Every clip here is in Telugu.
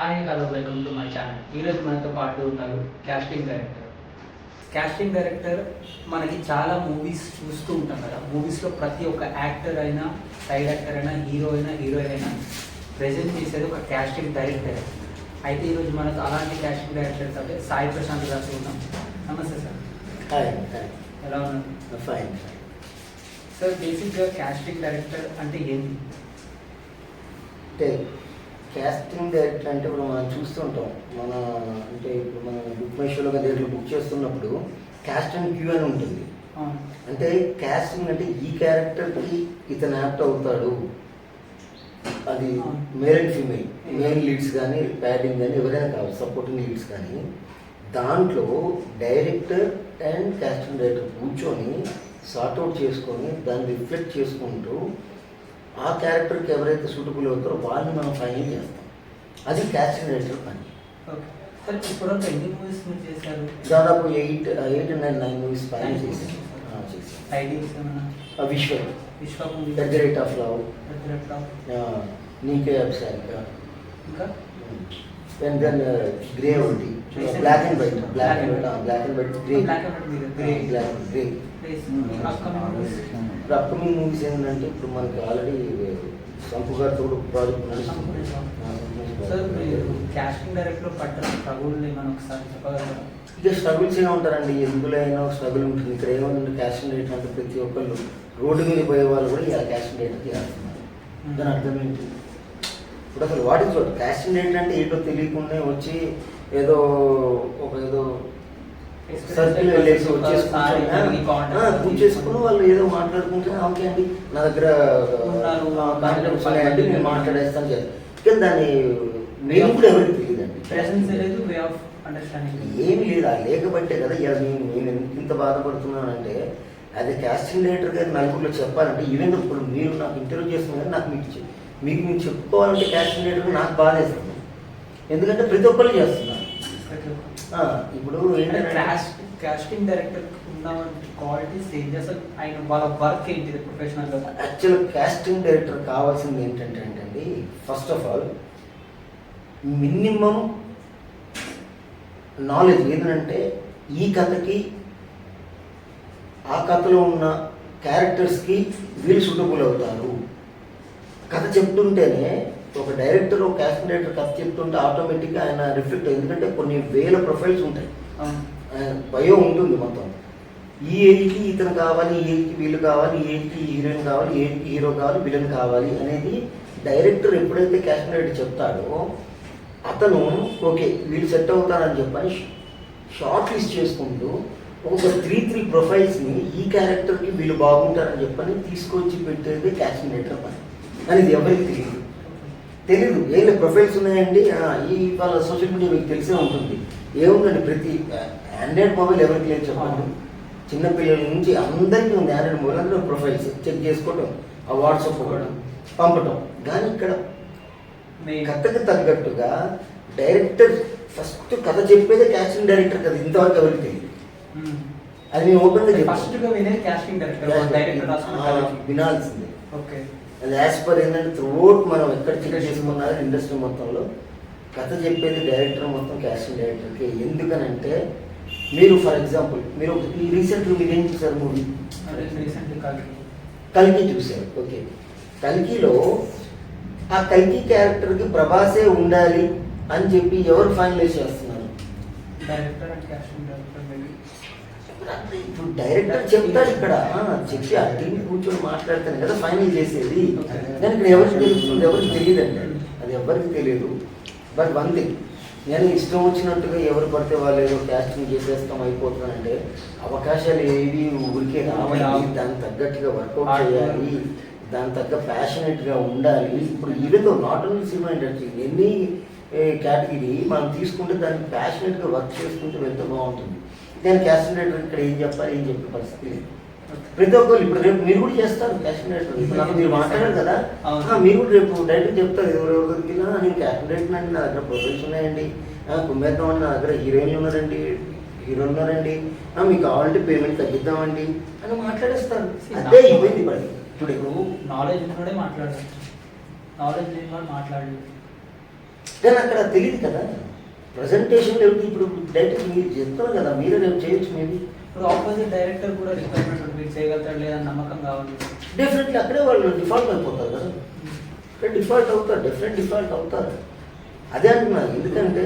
Hi hello welcome to my channel. ఈరోజు మనతో పాటు ఉన్నారు కాస్టింగ్ డైరెక్టర్. కాస్టింగ్ డైరెక్టర్ మనకి చాలా మూవీస్ చూస్తూ ఉంటాం కదా. మూవీస్లో ప్రతి ఒక్క యాక్టర్ అయినా, సైడ్ యాక్టర్ అయినా, హీరో అయినా, హీరోయిన్ అయినా ప్రజెంట్ చేసేది ఒక కాస్టింగ్ డైరెక్టర్. అయితే ఈరోజు మనకు అలాంటి కాస్టింగ్ డైరెక్టర్స్ అంటే సాయి ప్రశాంత్ గారు ఉన్నాం. నమస్తే సార్. హాయ్. ఎలా ఉన్నారు? ఫైన్. సార్, బేసిక్గా కాస్టింగ్ డైరెక్టర్ అంటే ఏంటి? అంటే కాస్టింగ్ డైరెక్టర్ అంటే ఇప్పుడు మనం చూస్తుంటాం. అంటే ఇప్పుడు మనం బుక్ మై షోలో దగ్గర బుక్ చేస్తున్నప్పుడు కాస్ట్ అండ్ క్యూ అని ఉంటుంది. అంటే కాస్టింగ్ అంటే ఈ క్యారెక్టర్కి ఇతను యాక్ట్ అవుతాడు, అది male and female, main leads కానీ ప్యాడింగ్ కానీ ఎవరైనా కావాలి, సపోర్టింగ్ లీడ్స్ కానీ, దాంట్లో డైరెక్టర్ అండ్ కాస్టింగ్ డైరెక్టర్ కూర్చొని సార్ట్అవుట్ చేసుకొని దాన్ని రిఫ్లెక్ట్ చేసుకుంటూ ఆ క్యారెక్టర్కి ఎవరైతే సూటబుల్ అవుతారో వాళ్ళని మనం ఫైనల్ చేస్తాం. అది కాస్టింగ్ డైరెక్టర్ పని. సార్, ఇప్పుడు ఎన్ని మూవీస్ మీరు చేశారు? దాదాపు 8 and 9 మూవీస్ ఫైనల్ చేశాను. Vishwa movie, the great of love, నీకే అబ్సారిక, ఇంకా అండ్ దెన్ గ్రే ఉంది, black and white, grey, upcoming movies ఏంటంటే ఇప్పుడు మనకి ఆల్రెడీ సంపు గారితో ప్రాజెక్ట్ నడుస్తుంది. సార్, మీరు కాస్టింగ్ డైరెక్టర్ పట్టిన స్ట్రగుల్ని మనం ఒకసారి చెప్పగలరా? ఇక స్ట్రగుల్స్ ఏమి ఉంటారండి, ఎందులో అయినా స్ట్రగుల్ ఉంటుంది. ఇక్కడ ఏమంటే కాస్టింగ్ డైరెక్టర్ అంటే ప్రతి ఒక్కళ్ళు రోడ్డు మీద పోయే వాళ్ళు కూడా ఇలా కాస్టింగ్ డైరెక్టర్ చేస్తున్నారు. దాని అర్థం ఏంటి? ఇప్పుడు అసలు what is what casting director అంటే ఏంటో తెలియకుండా వచ్చి ఏదో సర్కిల్ వెళ్ళేసి కూర్చేసుకుని వాళ్ళు ఏదో మాట్లాడుకుంటే ఓకే అండి నా దగ్గర కాంటాక్ట్స్ ఉన్నాయండి నేను మాట్లాడేస్తాను చేస్తాను. కానీ దాన్ని నేను కూడా ఎవరికి తెలియదండి, ఏమి లేదు. ఆ లేకబట్టే కదా నేను ఇంత బాధపడుతున్నానంటే అదే కాస్టింగ్ డైరెక్టర్ గారు నలుగురిలో చెప్పాలంటే ఈవెన్ ఇప్పుడు మీరు నాకు ఇంటర్వ్యూ చేస్తున్నారు, నాకు మీకు మీరు చెప్పుకోవాలంటే కాస్టింగ్ డైరెక్టర్ నాకు బాధ వేస్తుంది. ఎందుకంటే ప్రతి ఒక్కరు చేస్తున్నారు. ఇప్పుడు కాస్టింగ్ డైరెక్టర్ ఉన్న క్వాలిటీస్ ఏంటి, అసలు ఆయన వాళ్ళ వర్క్ ఏంటిది ప్రొఫెషనల్గా? యాక్చువల్ కాస్టింగ్ డైరెక్టర్ కావాల్సింది ఏంటంటే అండి, first of all minimum knowledge ఏంటంటే ఈ కథకి ఆ కథలో ఉన్న క్యారెక్టర్స్కి వీళ్ళు సూటబుల్ అవుతారు. కథ చెప్తుంటేనే ఒక డైరెక్టర్, ఒక కాస్టింగ్ డైరెక్టర్ కథ చెప్తుంటే ఆటోమేటిక్గా ఆయన రిఫ్లెక్ట్, ఎందుకంటే కొన్ని వేల ప్రొఫైల్స్ ఉంటాయి, బయో ఉంటుంది మొత్తం. ఈ ఏజ్కి ఇతను కావాలి, ఈ ఏజ్కి వీళ్ళు కావాలి, ఈ ఏజ్కి హీరోయిన్ కావాలి, ఈ ఏజ్కి హీరో కావాలి, విలన్ కావాలి అనేది డైరెక్టర్ ఎప్పుడైతే కాస్టింగ్ డైరెక్టర్ చెప్తాడో అతను ఓకే వీళ్ళు సెట్ అవుతారని చెప్పని షార్ట్ లిస్ట్ చేసుకుంటూ ఒక 3 ప్రొఫైల్స్ని ఈ క్యారెక్టర్కి వీళ్ళు బాగుంటారని చెప్పని తీసుకొచ్చి పెట్టేది కాస్టింగ్ డైరెక్టర్ పని. అనేది ఎవరికి తెలీదు. ఏం ప్రొఫైల్స్ ఉన్నాయండి, ఈ వాళ్ళ సోషల్ మీడియా మీకు తెలిసే ఉంటుంది. ఏముందండి, ప్రతి ఆండ్రాయిడ్ మొబైల్ ఎవరికి లేదు చెప్పండి. చిన్నపిల్లల నుంచి అందరికీ ఉంది ఆండ్రాయిడ్ మొబైల్. అందులో ప్రొఫైల్స్ చెక్ చేసుకోవటం, ఆ వాట్సాప్ ఇవ్వడం, పంపటం. కానీ ఇక్కడ కథకు తగ్గట్టుగా డైరెక్టర్ ఫస్ట్ కథ చెప్పేదే కాస్టింగ్ డైరెక్టర్ కదా, ఇంతవరకు ఎవరికి తెలియదు. అది నేను ఓపెన్గా వినాల్సిందే. అది యాజ్ పర్ ఏంటంటే త్రూఅవుట్ మనం ఎక్కడ చెక్ చేసుకున్నారు ఇండస్ట్రీ మొత్తంలో కథ చెప్పేది డైరెక్టర్ మొత్తం కాస్టింగ్ డైరెక్టర్కి. ఎందుకనంటే మీరు ఫర్ ఎగ్జాంపుల్ మీరు రీసెంట్గా మీరు ఏం చూసారు మూవీ? కల్కి చూశారు. ఓకే, కల్కిలో ఆ కల్కి క్యారెక్టర్కి ప్రభాసే ఉండాలి అని చెప్పి ఎవరు ఫైనలైజ్ చేస్తున్నారు? ఇప్పుడు డైరెక్టర్ చెప్తాడు, ఇక్కడ చెప్పి ఆ టీం కూర్చొని మాట్లాడితేనే కదా ఫైనల్ చేసేది. కానీ ఇక్కడ ఎవరికి తెలుస్తుంది? ఎవరికి తెలియదండి, అది ఎవరికి తెలియదు. బట్ వన్ థింగ్, నేను ఇష్టం వచ్చినట్టుగా ఎవరు పడితే వాళ్ళు ఏదో కాస్టింగ్ చేసేస్తాం అయిపోతుందంటే అవకాశాలు ఏవి ఊరికే రావాలి. దానికి తగ్గట్టుగా వర్కౌట్ చేయాలి, దాని తగ్గ ప్యాషనెట్గా ఉండాలి. ఇప్పుడు even not only cinema industry, ఎన్ని కేటగిరీ మనం తీసుకుంటే దానికి ప్యాషనెట్గా వర్క్ చేసుకుంటే వెళ్తే బాగుంటుంది. నేను కాస్టింగ్ డైరెక్టర్ ఇక్కడ ఏం చెప్పాలి, ఏం చెప్పే పరిస్థితి లేదు. ప్రతి ఒక్కరు ఇప్పుడు రేపు మీరు కూడా చేస్తారు కాస్టింగ్ డైరెక్టర్. ఇప్పుడు నాకు మీరు మాట్లాడారు కదా, మీరు కూడా రేపు డైరెక్టర్ చెప్తారు ఎవరెవరి దగ్గర నేను కాస్టింగ్ డైరెక్టర్ అండి, నా దగ్గర ప్రొఫైల్స్ ఉన్నాయండి, కుమ్మేద్దామండి, నా దగ్గర హీరోయిన్లు ఉన్నారండి, హీరోలు ఉన్నారండి, మీకు కావాలంటే పేమెంట్ తగ్గిద్దామండి అని మాట్లాడేస్తారు. అదే ఇబ్బంది పడి ఇప్పుడు నాలెడ్జ్ ఉన్నోడే మాట్లాడారు, నాలెడ్జ్ లేని వాళ్ళు మాట్లాడలేదు. కానీ అక్కడ తెలియదు కదా ప్రజెంటేషన్ లేదు. ఇప్పుడు డైరెక్ట్ మీరు చెప్తారు కదా, మీరే రేపు చేయొచ్చు మేబీ. ఇప్పుడు ఆపోజిట్ డైరెక్టర్ కూడా రిక్వైర్మెంట్ ఉంటుంది, మీరు చేయగలుగుతాడు లేదని నమ్మకం కావాలి. డెఫినెట్లీ అక్కడే వాళ్ళు డిఫాల్ట్ అయిపోతారు కదా, అక్కడ డిఫాల్ట్ అవుతారు, డెఫినెట్ డిఫాల్ట్ అవుతారు. అదే అంటున్నా. ఎందుకంటే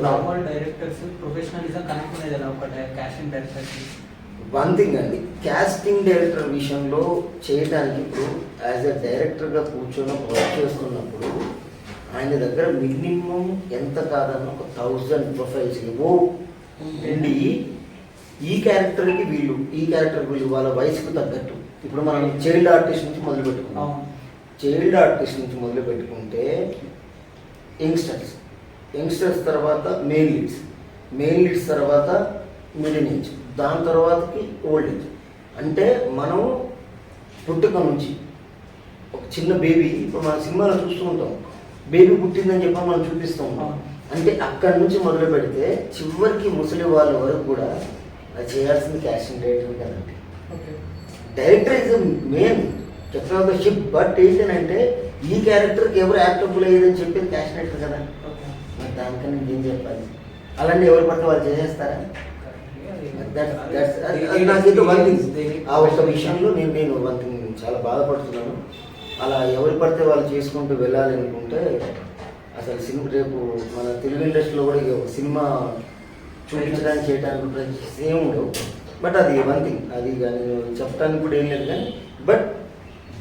నార్మల్ డైరెక్టర్స్ ప్రొఫెషనలిజం కనుక్కునేది ఎలా ఒక కాస్టింగ్ డైరెక్టర్కి? వన్ థింగ్ అండి, కాస్టింగ్ డైరెక్టర్ విషయంలో చేయడానికి ఇప్పుడు యాజ్ ఎ డైరెక్టర్గా కూర్చొని వర్క్ చేస్తున్నప్పుడు ఆయన దగ్గర మినిమం ఎంత కాదన్న ఒక 1000 ప్రొఫైల్స్ ఏవో ఉండి ఈ క్యారెక్టర్కి వీళ్ళు, ఈ క్యారెక్టర్ వీళ్ళు వాళ్ళ వయసుకు తగ్గట్టు. ఇప్పుడు మనం చైల్డ్ ఆర్టిస్ట్ నుంచి మొదలు పెట్టుకున్నాం. చైల్డ్ ఆర్టిస్ట్ నుంచి మొదలు పెట్టుకుంటే యంగ్స్టర్స్ తర్వాత మెయిన్ లీడ్స్ తర్వాత మిడిల్ ఏజ్, దాని తర్వాతకి ఓల్డ్ ఏజ్. అంటే మనం పుట్టుక నుంచి ఒక చిన్న బేబీ, ఇప్పుడు మన సినిమాలో చూస్తూ ఉంటాం, బేబీ పుట్టిందని చెప్పి మనం చూపిస్తూ ఉంటాం. అంటే అక్కడి నుంచి మొదలు పెడితే చివరికి ముసలి వాళ్ళ వరకు కూడా అది చేయాల్సింది కాస్టింగ్ డైరెక్టర్ కదండి. Director is main captain of the ship. But ఏంటంటే ఈ క్యారెక్టర్కి ఎవరు యాక్టబుల్ అయ్యేదని చెప్పేది కాస్టింగ్ డైరెక్టర్ కదా. మరి దానికన్నా నేను ఏం చెప్పాలి? అలాంటి ఎవరు పడితే వాళ్ళు చేసేస్తారా? నాకైతే వన్ థింగ్, ఆ ఒక్క విషయంలో నేను వన్ థింగ్ చాలా బాధపడుతున్నాను. అలా ఎవరు పడితే వాళ్ళు చేసుకుంటూ వెళ్ళాలి అనుకుంటే అసలు సినిమా రేపు మన తెలుగు ఇండస్ట్రీలో కూడా ఒక సినిమా చూపించడానికి చేయడానికి సేమ్ ఉండవు. బట్ అది వన్ థింగ్, అది నేను చెప్పడానికి కూడా ఏం లేదు. కానీ బట్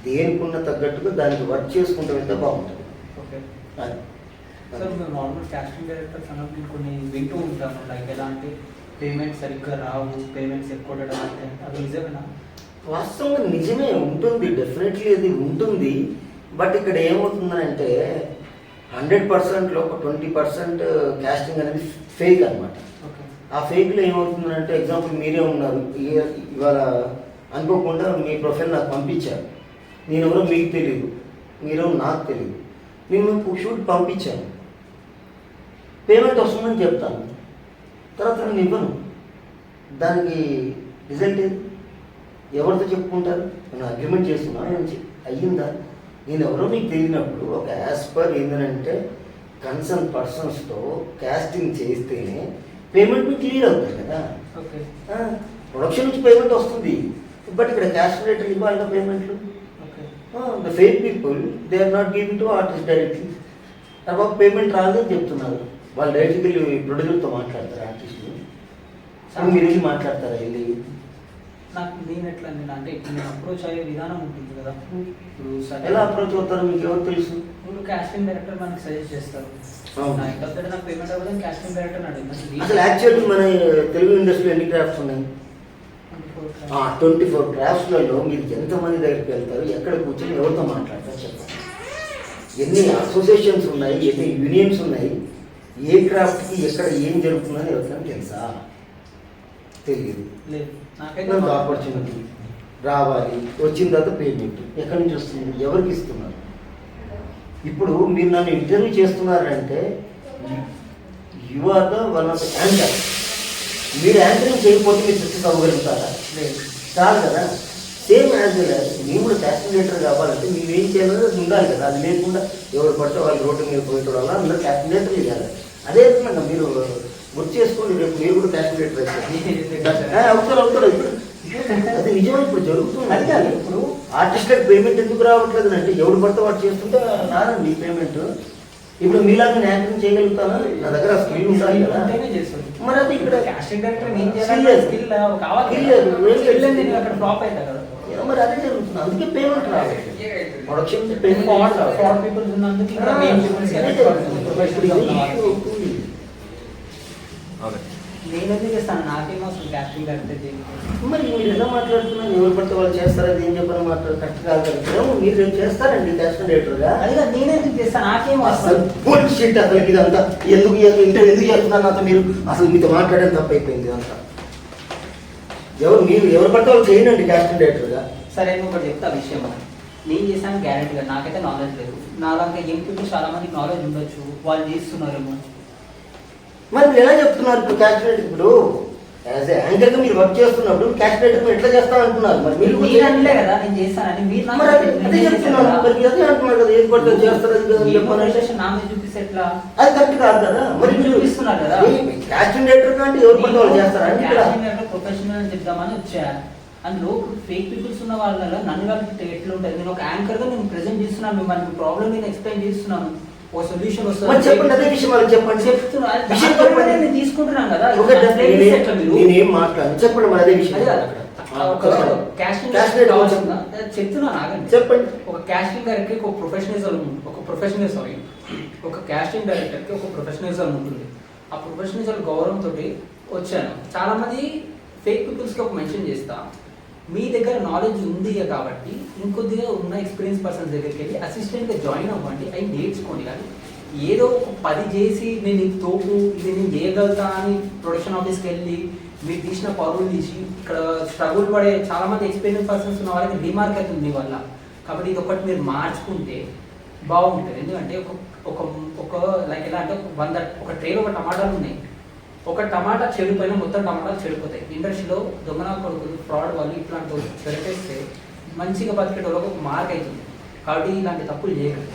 దేనికున్న తగ్గట్టుగా దానికి వర్క్ చేసుకుంటూ వెళ్తే బాగుంటుంది. ఓకే సార్, మేము నార్మల్ కాస్టింగ్ డైరెక్టర్స్ అన్నప్పుడు కొన్ని వింటూ ఉంటాము, లైక్ ఎలా అంటే పేమెంట్స్ సరిగ్గా రావు, పేమెంట్స్ ఎక్కువ ఉండడం, అంటే అది నిజమేనా? వాస్తవంగా నిజమే ఉంటుంది, డెఫినెట్లీ అది ఉంటుంది. బట్ ఇక్కడ ఏమవుతుందంటే 100%లో ఒక 20% కాస్టింగ్ అనేది ఫేక్ అనమాట. ఆ ఫేక్లో ఏమవుతుందంటే ఎగ్జాంపుల్ మీరే ఉన్నారు, ఇవాళ అనుకోకుండా మీ ప్రొఫైల్ నాకు పంపించారు, నేను ఎవరో మీకు తెలియదు, మీరెవరో నాకు తెలియదు, నేను మీకు షూట్ పంపించాను, పేమెంట్ వస్తుందని చెప్తాను, తర్వాత నేను ఇవ్వను. దానికి రిజల్ట్ ఏది? ఎవరితో చెప్పుకుంటారు? నేను అగ్రిమెంట్ చేస్తున్నా నుంచి అయ్యిందా? నేను ఎవరో మీకు తెలియనప్పుడు ఒక యాజ్ పర్ ఏంటంటే కన్సర్న్ పర్సన్స్తో కాస్టింగ్ చేస్తేనే పేమెంట్ మీకు క్లియర్ అవుతుంది కదా. ప్రొడక్షన్ నుంచి పేమెంట్ వస్తుంది, బట్ ఇక్కడ క్యాస్ట్ రేటర్ ఇవ్వాలి పేమెంట్లు. The fake people they are not giving to artist directly. తర్వాత పేమెంట్ రాదని చెప్తున్నారు. వాళ్ళు డైరెక్ట్గా వెళ్ళి ప్రొడ్యూసర్తో మాట్లాడతారు, ఆర్టిస్ట్ని మీరు వెళ్ళి మాట్లాడతారా వెళ్ళి? నాకు నేను ఎట్లా అంటే ఇప్పుడు నేను అప్రోచ్ అయ్యే విధానం ఉంటుంది కదా. ఇప్పుడు ఎలా అప్రోచ్ అవుతారు మీకు ఎవరు తెలుసు? ఇప్పుడు కాస్టింగ్ డైరెక్టర్ మనకి సజెస్ట్ చేస్తారు, నాకు పేమెంట్ అవ్వదని కాస్టింగ్ డైరెక్టర్ అడిగింది. అసలు యాక్చువల్లీ మన తెలుగు ఇండస్ట్రీలో ఎన్ని క్రాఫ్ట్స్ ఉన్నాయి? 24 క్రాఫ్ట్స్లలో మీరు ఎంతమంది దగ్గరికి వెళ్తారు, ఎక్కడ కూర్చొని ఎవరితో మాట్లాడతారు చెప్పండి? ఎన్ని అసోసియేషన్స్ ఉన్నాయి, ఎన్ని యూనియన్స్ ఉన్నాయి, ఏ క్రాఫ్ట్కి ఎక్కడ ఏం జరుగుతుందని ఎవరికైనా తెలుసా? తెలియదు. నాకు ఆపర్చునిటీ రావాలి, వచ్చిన తర్వాత పేమెంట్ ఎక్కడి నుంచి వస్తుంది, ఎవరికి ఇస్తున్నారు? ఇప్పుడు మీరు నన్ను ఇంటర్వ్యూ చేస్తున్నారంటే you are the one of the anchor. మీరు యాంకరింగ్ చేయకపోతే మీరు సక్సెస్ అవ్వగలుగుతారా? చాలు కదా. సేమ్ యాజ్ వెల్ యాజ్ మీరు కూడా క్యాస్టింగ్ కావాలంటే మీరు ఏం చేయాలో ఉండాలి కదా. అది లేకుండా ఎవరు పడితే వాళ్ళు రోడ్డు మీద పోయటం వల్ల అందరూ క్యాస్టింగ్ చేయాలి. అదే విధంగా మీరు గుర్తు చేసుకోండి, రేపు మీరు కూడా క్యాస్టింగ్ అవుతారు. ఇప్పుడు అది నిజమే, ఇప్పుడు జరుగుతుంది. అది కాదు, ఇప్పుడు ఆర్టిస్ట్లకు పేమెంట్ ఎందుకు రావట్లేదు అంటే ఎవడు పడితే వాడు చేస్తుంటే రాదండి ఈ పేమెంట్. ఇప్పుడు మీలాగా నేను యాంకరింగ్ చేయగలుగుతాను, నా దగ్గర స్కిల్ ఉండాలి కదా. మరి అది ఇక్కడ మరి అదే జరుగుతుంది. అందుకే పేమెంట్ రావాలి, ప్రొడక్షన్ పేమెంట్ నేనైతే చేస్తాను, నాకేమో అసలు కాస్టింగ్ అంటే. మరి మీరు ఎలా మాట్లాడుతున్నారు? ఎవరు పడితే వాళ్ళు చేస్తారా? అది ఏం చెప్పని మాట్లాడు కరెక్ట్ కాదు. మీరు చేస్తారండి కాస్టింగ్ డైరెక్టర్గా? అదే నేనైతే చేస్తాను, నాకేమో అసలు షీట్ అసలు ఇదంతా ఎందుకు ఎందుకు చేస్తున్నారు నాతో? మీరు అసలు మీతో మాట్లాడడం తప్పైపోయింది ఇదంతా. మీరు ఎవరు పడితే వాళ్ళు చేయండి కాస్టింగ్ డైరెక్టర్గా. సరే నువ్వు ఒకటి చెప్తా విషయం, నేను చేశాను గ్యారెంటీగా, నాకైతే నాలెడ్జ్ లేదు. నాలాగా యంగ్ పీపుల్ చాలా మందికి నాలెడ్జ్ ఉండొచ్చు, వాళ్ళు చేస్తున్నారేమో. మరి మీరు ఎలా చెప్తున్నారు? ఇప్పుడు క్యాస్టింగ్ ఇప్పుడు యాజ్ ఏ యాంకర్గా మీరు వర్క్ చేస్తున్నప్పుడు క్యాష్ రైటర్ మీరు ఎట్లా చేస్తారంటున్నారు మరి మీరు కూడా మీరు అనలే కదా నేను చేస్తానని మీరు నాకు మరి అదే చెప్తున్నాను మరి మీరు అదే అంటున్నారు కదా ఏది పడితే అది చేస్తారు అది కాదు అని ఏమో చెప్పాను. frustration నా మీద చూపిస్తే ఎట్లా అది కరెక్ట్ కాదు కదా మరి మీరు చూపిస్తున్నారు కదా. క్యాష్ రైటర్ అంటే ఎవరు పడితే వాళ్ళు చేస్తారా అంటే ఇక్కడ ప్రొఫెషనల్ అని చెప్దామని వచ్చా. అందులో ఫేక్ పీపుల్స్ ఉన్న వాళ్ళ నన్ను కలిపి ఎట్లా ఉంటుంది. నేను ఒక యాంకర్ గా నేను ప్రెజెంట్ చేస్తున్నాను, మిమ్మల్ని ప్రాబ్లమ్ నేను ఎక్స్ప్లెయిన్ చేస్తున్నాను, ఒక సొల్యూషన్ మరి వస్తుంది చెప్పండి అదే విషయం వాళ్ళకి చెప్పండి చెప్తున్నా. విషయం దాంట్లో చెప్పండి. నేను తీసుకుంటున్నాను కదా. ఒకటి దాంట్లో ఏం చేస్తారు మీరు? నేనేం మాట్లాడు చెప్పండి మరి అదే విషయం అదే కదా. ఒక Casting క్యాస్టింగ్ director కావాల్సిందా చెప్తున్నాను ఆగండి. చెప్పండి. ఒక క్యాస్టింగ్ డైరెక్టర్ కి ఒక ఒక క్యాస్టింగ్ డైరెక్టర్ కి ఒక ప్రొఫెషనలిజం ఉంటుంది. ఆ ప్రొఫెషనలిజం గౌరవంతో వచ్చాను. చాలా మంది ఫేక్ పీపుల్స్ కి ఒక మెన్షన్ చేస్తా, మీ దగ్గర నాలెడ్జ్ ఉంది కాబట్టి ఇంకొద్దిగా ఉన్న ఎక్స్పీరియన్స్ పర్సన్స్ దగ్గరికి వెళ్ళి అసిస్టెంట్ గా జాయిన్ అవ్వండి, అవి నేర్చుకోండి. కానీ ఏదో ఒక 10 చేసి నేను ఇది తోపు ఇది నేను చేయగలుగుతా అని ప్రొడక్షన్ ఆఫీస్కి వెళ్ళి మీరు తీసిన పరువులు తీసి ఇక్కడ స్ట్రగుల్ పడే చాలా మంది ఎక్స్పీరియన్స్ పర్సన్స్ ఉన్న వాళ్ళకి రీమార్క్ అవుతుంది మీ వల్ల. కాబట్టి ఇది ఒకటి మీరు మార్చుకుంటే బాగుంటుంది. ఎందుకంటే ఒక ఒక లైక్ ఎలా అంటే ఒక ట్రేలో ఒక టమాటాలు ఉన్నాయి. ఒక టమాటా చెడిపోయినా మొత్తం టమాటాలు చెడిపోతాయి. ఇండస్ట్రీలో దొంగనా కొడుకులు ఫ్రాడ్ వాళ్ళు ఇట్లాంటి చెడిపేస్తే మంచిగా బతికేటోళ్ళకి ఒక మార్క్ అవుతుంది. కాబట్టి ఇలాంటి తప్పులు చేయకండి.